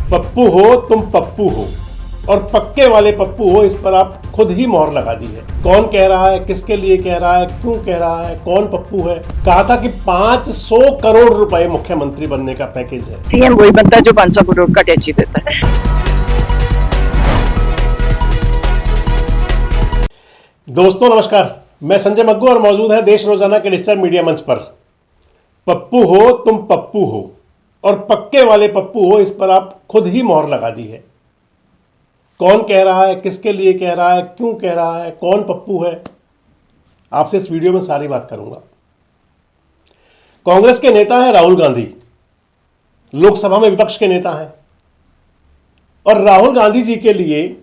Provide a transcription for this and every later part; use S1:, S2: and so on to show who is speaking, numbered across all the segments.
S1: पप्पू हो तुम पप्पू हो और पक्के वाले पप्पू हो, इस पर आप खुद ही मोहर लगा दी है। कौन कह रहा है, किसके लिए कह रहा है, क्यों कह रहा है, कौन पप्पू है? कहा था कि 500 करोड़ रुपए मुख्यमंत्री बनने का पैकेज है।
S2: सीएम वही बनता है जो 500 करोड़ का टैक्स देता है।
S1: दोस्तों नमस्कार, मैं संजय मग्गू और मौजूद है देश रोजाना के डिजिटल मीडिया मंच पर। पप्पू हो तुम पप्पू हो और पक्के वाले पप्पू हो, इस पर आप खुद ही मोहर लगा दी है। कौन कह रहा है, किसके लिए कह रहा है, क्यों कह रहा है, कौन पप्पू है, आपसे इस वीडियो में सारी बात करूंगा। कांग्रेस के नेता हैं राहुल गांधी, लोकसभा में विपक्ष के नेता हैं और राहुल गांधी जी के लिए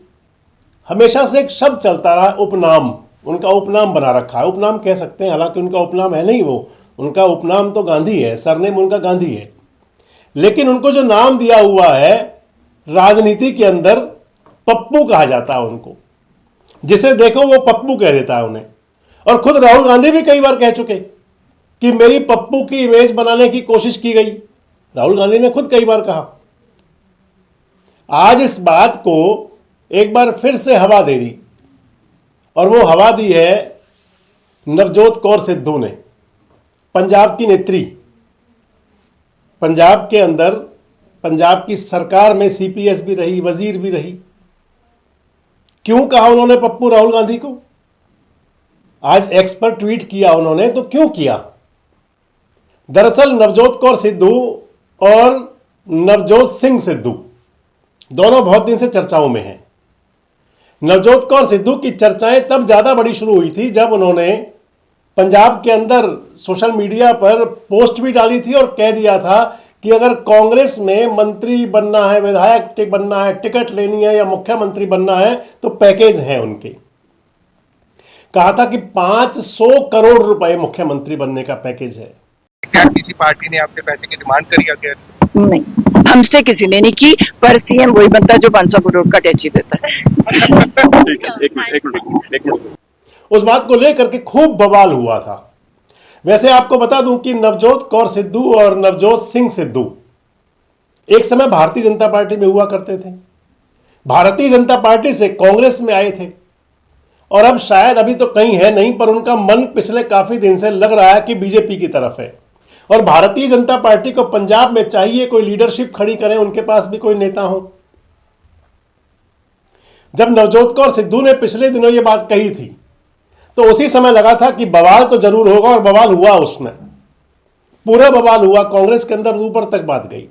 S1: हमेशा से एक शब्द चलता रहा, उपनाम। उनका उपनाम बना रखा है, उपनाम कह सकते हैं, हालांकि उनका उपनाम है नहीं वो, उनका उपनाम तो गांधी है, सरनेम उनका गांधी है। लेकिन उनको जो नाम दिया हुआ है राजनीति के अंदर, पप्पू कहा जाता है उनको। जिसे देखो वो पप्पू कह देता है उन्हें। और खुद राहुल गांधी भी कई बार कह चुके कि मेरी पप्पू की इमेज बनाने की कोशिश की गई। राहुल गांधी ने खुद कई बार कहा। आज इस बात को एक बार फिर से हवा दे दी और वो हवा दी है नवजोत कौर सिद्धू ने, पंजाब की नेत्री। पंजाब के अंदर, पंजाब की सरकार में सीपीएस भी रही, वजीर भी रही। क्यों कहा उन्होंने पप्पू राहुल गांधी को? आज एक्स पर ट्वीट किया उन्होंने, तो क्यों किया? दरअसल नवजोत कौर सिद्धू और नवजोत सिंह सिद्धू दोनों बहुत दिन से चर्चाओं में हैं। नवजोत कौर सिद्धू की चर्चाएं तब ज्यादा बड़ी शुरू हुई थी जब उन्होंने पंजाब के अंदर सोशल मीडिया पर पोस्ट भी डाली थी और कह दिया था कि अगर कांग्रेस में मंत्री बनना है, विधायक बनना है, टिकट लेनी है या मुख्यमंत्री बनना है तो पैकेज है उनके। कहा था कि 500 करोड़ रुपए मुख्यमंत्री बनने का पैकेज है।
S3: क्या किसी पार्टी ने आपके पैसे की डिमांड करी अगर?
S2: नहीं, हमसे किसी ने नहीं की, पर सीएम वही बनता है जो 500 करोड़ का टैक्स देता है।
S3: एक मिनट।
S1: उस बात को लेकर के खूब बवाल हुआ था। वैसे आपको बता दूं कि नवजोत कौर सिद्धू और नवजोत सिंह सिद्धू एक समय भारतीय जनता पार्टी में हुआ करते थे। भारतीय जनता पार्टी से कांग्रेस में आए थे और अब शायद अभी तो कहीं है नहीं, पर उनका मन पिछले काफी दिन से लग रहा है कि बीजेपी की तरफ है। और भारतीय जनता पार्टी को पंजाब में चाहिए कोई लीडरशिप खड़ी करें, उनके पास भी कोई नेता हो। जब नवजोत कौर सिद्धू ने पिछले दिनों ये बात कही थी तो उसी समय लगा था कि बवाल तो जरूर होगा, और बवाल हुआ। उसमें पूरा बवाल हुआ, कांग्रेस के अंदर ऊपर तक बात गई।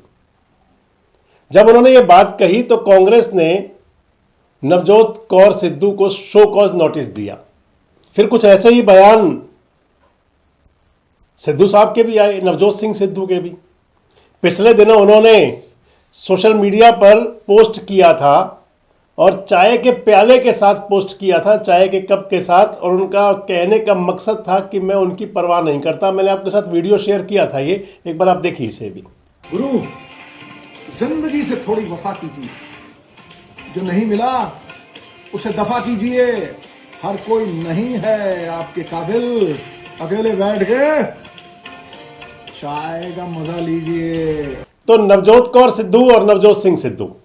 S1: जब उन्होंने ये बात कही तो कांग्रेस ने नवजोत कौर सिद्धू को शो कॉज नोटिस दिया। फिर कुछ ऐसे ही बयान सिद्धू साहब के भी आए, नवजोत सिंह सिद्धू के भी। पिछले दिनों उन्होंने सोशल मीडिया पर पोस्ट किया था और चाय के प्याले के साथ पोस्ट किया था, चाय के कप के साथ, और उनका कहने का मकसद था कि मैं उनकी परवाह नहीं करता। मैंने आपके साथ वीडियो शेयर किया था, ये एक बार आप देखिए इसे भी।
S4: गुरु, जिंदगी से थोड़ी वफा कीजिए, जो नहीं मिला उसे दफा कीजिए। हर कोई नहीं है आपके काबिल, अकेले बैठ के चाय का मजा लीजिए।
S1: तो नवजोत कौर सिद्धू और नवजोत सिंह सिद्धू,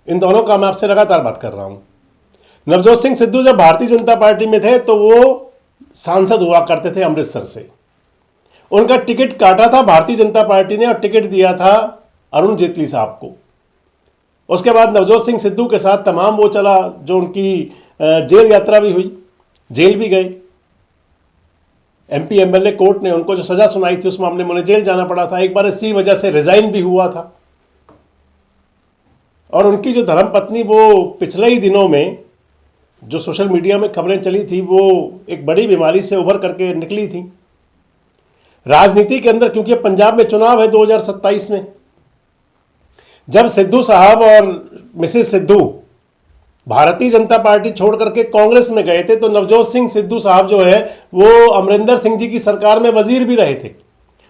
S1: इन दोनों का मैं आपसे लगातार बात कर रहा हूं। नवजोत सिंह सिद्धू जब भारतीय जनता पार्टी में थे तो वो सांसद हुआ करते थे अमृतसर से। उनका टिकट काटा था भारतीय जनता पार्टी ने और टिकट दिया था अरुण जेटली साहब को। उसके बाद नवजोत सिंह सिद्धू के साथ तमाम वो चला जो उनकी जेल यात्रा भी हुई, जेल भी गए। एमपी एमएलए कोर्ट ने उनको जो सजा सुनाई थी उस मामले में उन्हें जेल जाना पड़ा था। एक बार इसी वजह से रिजाइन भी हुआ था। और उनकी जो धर्मपत्नी, वो पिछले ही दिनों में जो सोशल मीडिया में खबरें चली थी, वो एक बड़ी बीमारी से उभर करके निकली थी। राजनीति के अंदर, क्योंकि पंजाब में चुनाव है 2027 में, जब सिद्धू साहब और मिसेस सिद्धू भारतीय जनता पार्टी छोड़ करके कांग्रेस में गए थे तो नवजोत सिंह सिद्धू साहब जो है वो अमरिंदर सिंह जी की सरकार में वजीर भी रहे थे।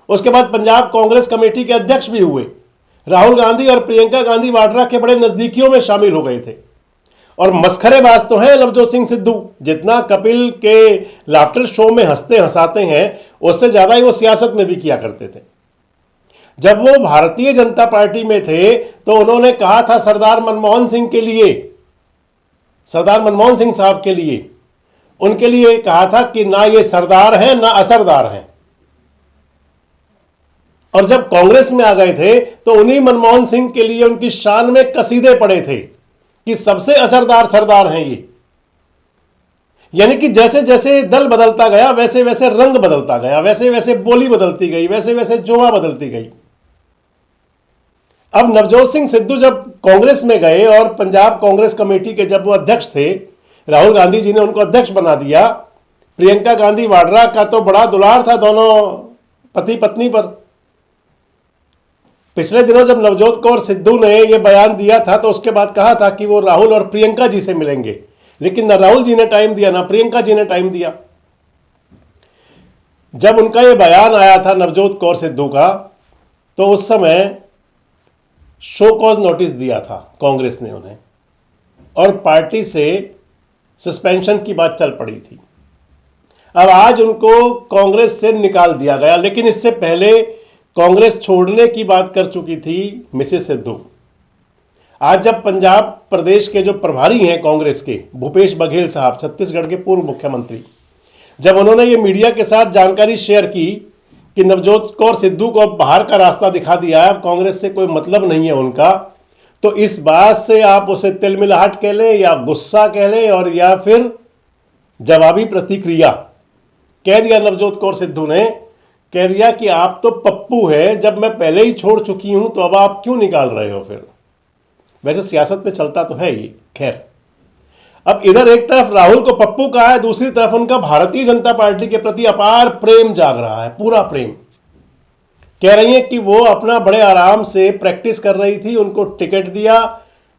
S1: उसके बाद पंजाब कांग्रेस कमेटी के अध्यक्ष भी हुए। राहुल गांधी और प्रियंका गांधी वाड्रा के बड़े नजदीकियों में शामिल हो गए थे। और मस्खरेबाज तो हैं नवजोत सिंह सिद्धू, जितना कपिल के लाफ्टर शो में हंसते हंसाते हैं उससे ज्यादा ही वो सियासत में भी किया करते थे। जब वो भारतीय जनता पार्टी में थे तो उन्होंने कहा था सरदार मनमोहन सिंह के लिए, सरदार मनमोहन सिंह साहब के लिए, उनके लिए कहा था कि ना ये सरदार हैं ना असरदार हैं। और जब कांग्रेस में आ गए थे तो उन्हीं मनमोहन सिंह के लिए उनकी शान में कसीदे पड़े थे कि सबसे असरदार सरदार हैं ये। यानी कि जैसे जैसे दल बदलता गया वैसे वैसे रंग बदलता गया, वैसे वैसे बोली बदलती गई, वैसे वैसे जोमा बदलती गई। अब नवजोत सिंह सिद्धू जब कांग्रेस में गए और पंजाब कांग्रेस कमेटी के जब वो अध्यक्ष थे, राहुल गांधी जी ने उनको अध्यक्ष बना दिया। प्रियंका गांधी वाड्रा का तो बड़ा दुलार था दोनों पति पत्नी पर। पिछले दिनों जब नवजोत कौर सिद्धू ने यह बयान दिया था तो उसके बाद कहा था कि वो राहुल और प्रियंका जी से मिलेंगे, लेकिन ना राहुल जी ने टाइम दिया ना प्रियंका जी ने टाइम दिया। जब उनका यह बयान आया था नवजोत कौर सिद्धू का, तो उस समय शो कॉज नोटिस दिया था कांग्रेस ने उन्हें, और पार्टी से सस्पेंशन की बात चल पड़ी थी। अब आज उनको कांग्रेस से निकाल दिया गया, लेकिन इससे पहले कांग्रेस छोड़ने की बात कर चुकी थी मिसेस सिद्धू। आज जब पंजाब प्रदेश के जो प्रभारी हैं कांग्रेस के, भूपेश बघेल साहब, छत्तीसगढ़ के पूर्व मुख्यमंत्री, जब उन्होंने ये मीडिया के साथ जानकारी शेयर की कि नवजोत कौर सिद्धू को अब बाहर का रास्ता दिखा दिया है, अब कांग्रेस से कोई मतलब नहीं है उनका, तो इस बात से आप उसे तिलमिलाहट कह लें या गुस्सा कह लें और या फिर जवाबी प्रतिक्रिया कह दिया नवजोत कौर सिद्धू ने, कह दिया कि आप तो पप्पू है, जब मैं पहले ही छोड़ चुकी हूं तो अब आप क्यों निकाल रहे हो फिर। वैसे सियासत में चलता तो है ये, खैर। अब इधर एक तरफ राहुल को पप्पू कहा है, दूसरी तरफ उनका भारतीय जनता पार्टी के प्रति अपार प्रेम जाग रहा है, पूरा प्रेम। कह रही है कि वो अपना बड़े आराम से प्रैक्टिस कर रही थी, उनको टिकट दिया,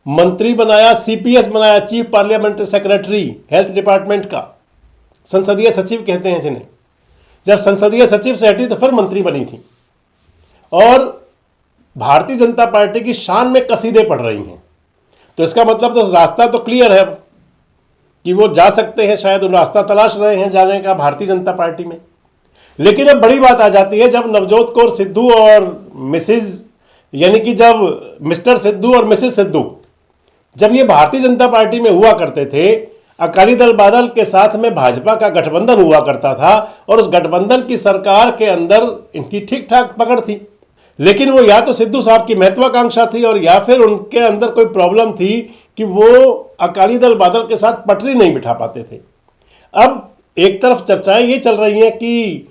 S1: मंत्री बनाया, सीपीएस बनाया, chief parliamentary secretary health department का, संसदीय सचिव कहते हैं जिन्हें। जब संसदीय सचिव से हटी तो फिर मंत्री बनी थी, और भारतीय जनता पार्टी की शान में कसीदे पड़ रही हैं। तो इसका मतलब तो रास्ता तो क्लियर है कि वो जा सकते हैं, शायद वो रास्ता तलाश रहे हैं जाने का भारतीय जनता पार्टी में। लेकिन अब बड़ी बात आ जाती है जब नवजोत कौर सिद्धू और मिसेज, यानी कि जब मिस्टर सिद्धू और मिसेज सिद्धू, जब ये भारतीय जनता पार्टी में हुआ करते थे, अकाली दल बादल के साथ में भाजपा का गठबंधन हुआ करता था, और उस गठबंधन की सरकार के अंदर इनकी ठीक ठाक पकड़ थी। लेकिन वो या तो सिद्धू साहब की महत्वाकांक्षा थी और या फिर उनके अंदर कोई प्रॉब्लम थी कि वो अकाली दल बादल के साथ पटरी नहीं बिठा पाते थे। अब एक तरफ चर्चाएं ये चल रही हैं कि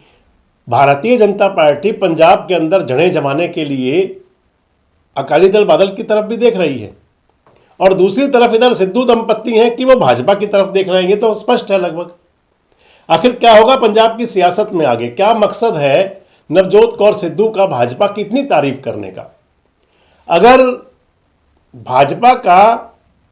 S1: भारतीय जनता पार्टी पंजाब के अंदर जड़ें जमाने के लिए अकाली दल बादल की तरफ भी देख रही है, और दूसरी तरफ इधर सिद्धू दंपत्ति हैं कि वो भाजपा की तरफ देख रहे हैं। ये तो स्पष्ट है लगभग। आखिर क्या होगा पंजाब की सियासत में आगे, क्या मकसद है नवजोत कौर सिद्धू का भाजपा की इतनी तारीफ करने का। अगर भाजपा का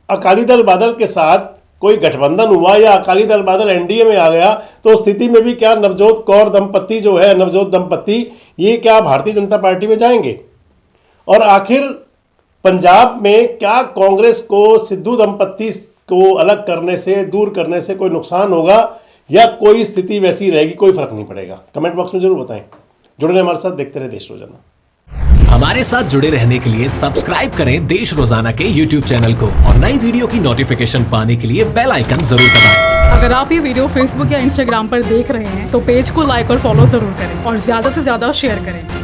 S1: अकाली दल बादल के साथ कोई गठबंधन हुआ या अकाली दल बादल एनडीए में आ गया, तो उस स्थिति में भी क्या नवजोत कौर दंपत्ति जो है, नवजोत दंपत्ति, ये क्या भारतीय जनता पार्टी में जाएंगे। और आखिर पंजाब में क्या कांग्रेस को सिद्धू दंपत्ति को अलग करने से, दूर करने से कोई नुकसान होगा या कोई स्थिति वैसी रहेगी, कोई फर्क नहीं पड़ेगा। कमेंट बॉक्स में जरूर बताएं। जुड़े हमारे साथ, देखते रहे देश रोजाना।
S5: हमारे साथ जुड़े रहने के लिए सब्सक्राइब करें देश रोजाना के YouTube चैनल को, और नई वीडियो की नोटिफिकेशन पाने के लिए बेल आइकन जरूर दबाएं।
S6: अगर आप ये वीडियो Facebook या Instagram पर देख रहे हैं तो पेज को लाइक और फॉलो जरूर करें और ज्यादा से ज्यादा शेयर करें।